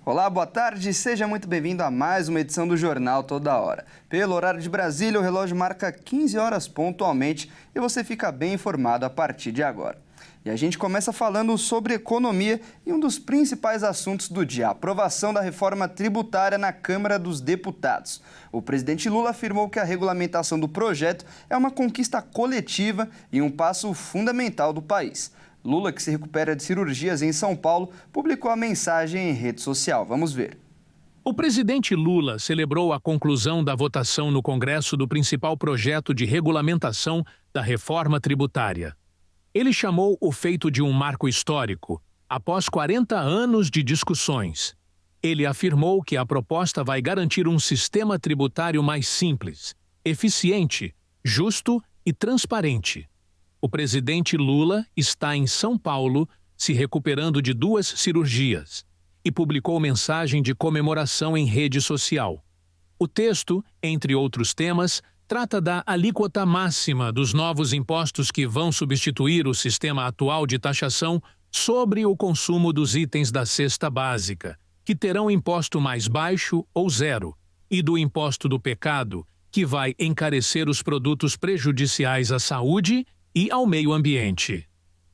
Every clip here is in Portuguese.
Olá, boa tarde, seja muito bem-vindo a mais uma edição do Jornal Toda Hora. Pelo horário de Brasília, o relógio marca 15 horas pontualmente e você fica bem informado a partir de agora. E a gente começa falando sobre economia e um dos principais assuntos do dia, a aprovação da reforma tributária na Câmara dos Deputados. O presidente Lula afirmou que a regulamentação do projeto é uma conquista coletiva e um passo fundamental do país. Lula, que se recupera de cirurgias em São Paulo, publicou a mensagem em rede social. Vamos ver. O presidente Lula celebrou a conclusão da votação no Congresso do principal projeto de regulamentação da reforma tributária. Ele chamou o feito de um marco histórico, após 40 anos de discussões. Ele afirmou que a proposta vai garantir um sistema tributário mais simples, eficiente, justo e transparente. O presidente Lula está em São Paulo, se recuperando de 2 cirurgias, e publicou mensagem de comemoração em rede social. O texto, entre outros temas, trata da alíquota máxima dos novos impostos que vão substituir o sistema atual de taxação sobre o consumo dos itens da cesta básica, que terão imposto mais baixo ou zero, e do imposto do pecado, que vai encarecer os produtos prejudiciais à saúde e ao meio ambiente.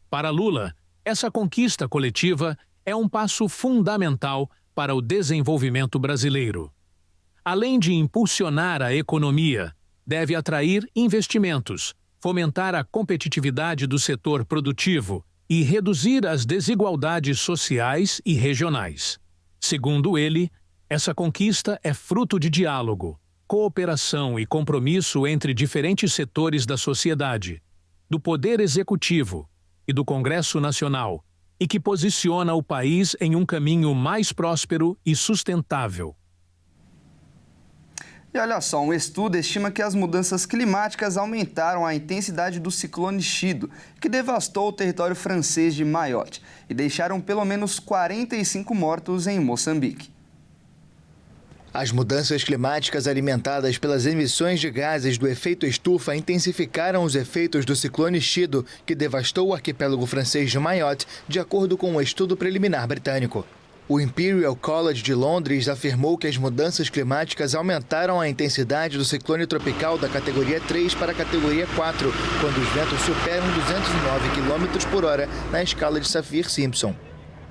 Para Lula, essa conquista coletiva é um passo fundamental para o desenvolvimento brasileiro. Além de impulsionar a economia, deve atrair investimentos, fomentar a competitividade do setor produtivo e reduzir as desigualdades sociais e regionais. Segundo ele, essa conquista é fruto de diálogo, cooperação e compromisso entre diferentes setores da sociedade, do Poder Executivo e do Congresso Nacional, e que posiciona o país em um caminho mais próspero e sustentável. E olha só, um estudo estima que as mudanças climáticas aumentaram a intensidade do ciclone Chido, que devastou o território francês de Mayotte e deixaram pelo menos 45 mortos em Moçambique. As mudanças climáticas alimentadas pelas emissões de gases do efeito estufa intensificaram os efeitos do ciclone Chido, que devastou o arquipélago francês de Mayotte, de acordo com um estudo preliminar britânico. O Imperial College de Londres afirmou que as mudanças climáticas aumentaram a intensidade do ciclone tropical da categoria 3 para a categoria 4, quando os ventos superam 209 km por hora na escala de Saffir-Simpson.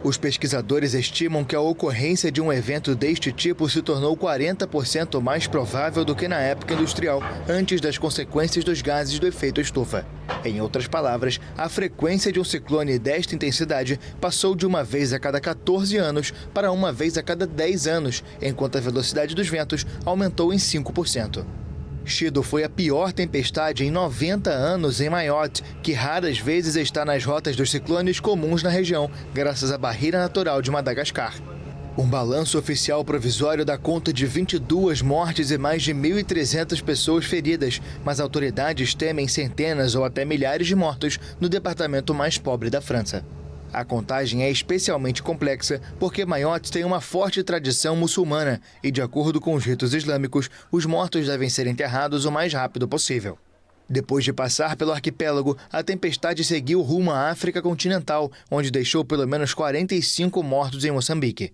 Os pesquisadores estimam que a ocorrência de um evento deste tipo se tornou 40% mais provável do que na época industrial, antes das consequências dos gases do efeito estufa. Em outras palavras, a frequência de um ciclone desta intensidade passou de uma vez a cada 14 anos para uma vez a cada 10 anos, enquanto a velocidade dos ventos aumentou em 5%. Chido foi a pior tempestade em 90 anos em Mayotte, que raras vezes está nas rotas dos ciclones comuns na região, graças à barreira natural de Madagascar. Um balanço oficial provisório dá conta de 22 mortes e mais de 1.300 pessoas feridas, mas autoridades temem centenas ou até milhares de mortos no departamento mais pobre da França. A contagem é especialmente complexa porque Mayotte tem uma forte tradição muçulmana e, de acordo com os ritos islâmicos, os mortos devem ser enterrados o mais rápido possível. Depois de passar pelo arquipélago, a tempestade seguiu rumo à África continental, onde deixou pelo menos 45 mortos em Moçambique.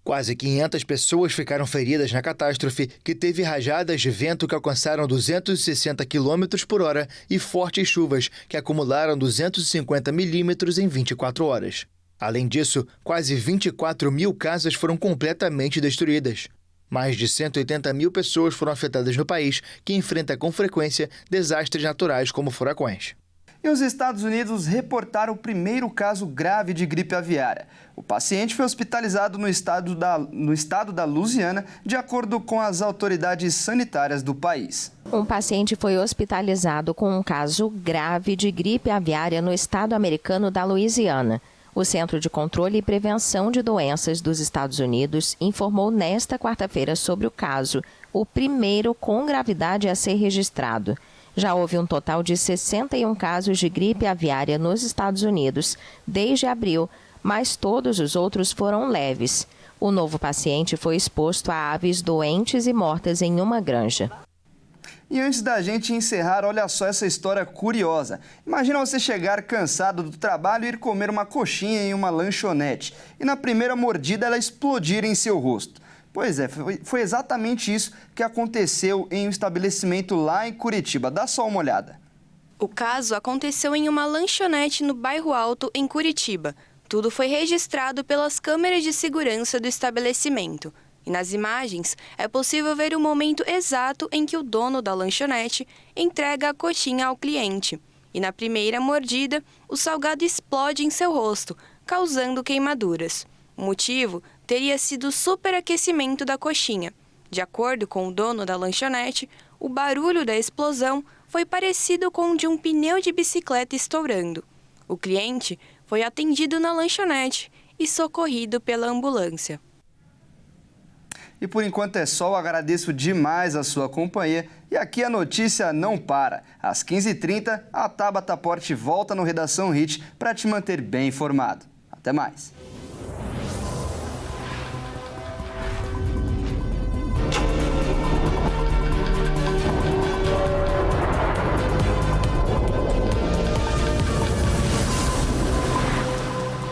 Quase 500 pessoas ficaram feridas na catástrofe, que teve rajadas de vento que alcançaram 260 km por hora e fortes chuvas que acumularam 250 milímetros em 24 horas. Além disso, quase 24 mil casas foram completamente destruídas. Mais de 180 mil pessoas foram afetadas no país, que enfrenta com frequência desastres naturais como furacões. E os Estados Unidos reportaram o primeiro caso grave de gripe aviária. O paciente foi hospitalizado no estado da Louisiana, de acordo com as autoridades sanitárias do país. Um paciente foi hospitalizado com um caso grave de gripe aviária no estado americano da Louisiana. O Centro de Controle e Prevenção de Doenças dos Estados Unidos informou nesta quarta-feira sobre o caso, o primeiro com gravidade a ser registrado. Já houve um total de 61 casos de gripe aviária nos Estados Unidos desde abril, mas todos os outros foram leves. O novo paciente foi exposto a aves doentes e mortas em uma granja. E antes da gente encerrar, olha só essa história curiosa. Imagina você chegar cansado do trabalho e ir comer uma coxinha em uma lanchonete e na primeira mordida ela explodir em seu rosto. Pois é, foi exatamente isso que aconteceu em um estabelecimento lá em Curitiba. Dá só uma olhada. O caso aconteceu em uma lanchonete no Bairro Alto, em Curitiba. Tudo foi registrado pelas câmeras de segurança do estabelecimento. E nas imagens é possível ver o momento exato em que o dono da lanchonete entrega a coxinha ao cliente. E na primeira mordida, o salgado explode em seu rosto, causando queimaduras. O motivo teria sido o superaquecimento da coxinha. De acordo com o dono da lanchonete, o barulho da explosão foi parecido com o de um pneu de bicicleta estourando. O cliente foi atendido na lanchonete e socorrido pela ambulância. E por enquanto é só, eu agradeço demais a sua companhia. E aqui a notícia não para. Às 15h30, a Tabata Porte volta no Redação Hit para te manter bem informado. Até mais.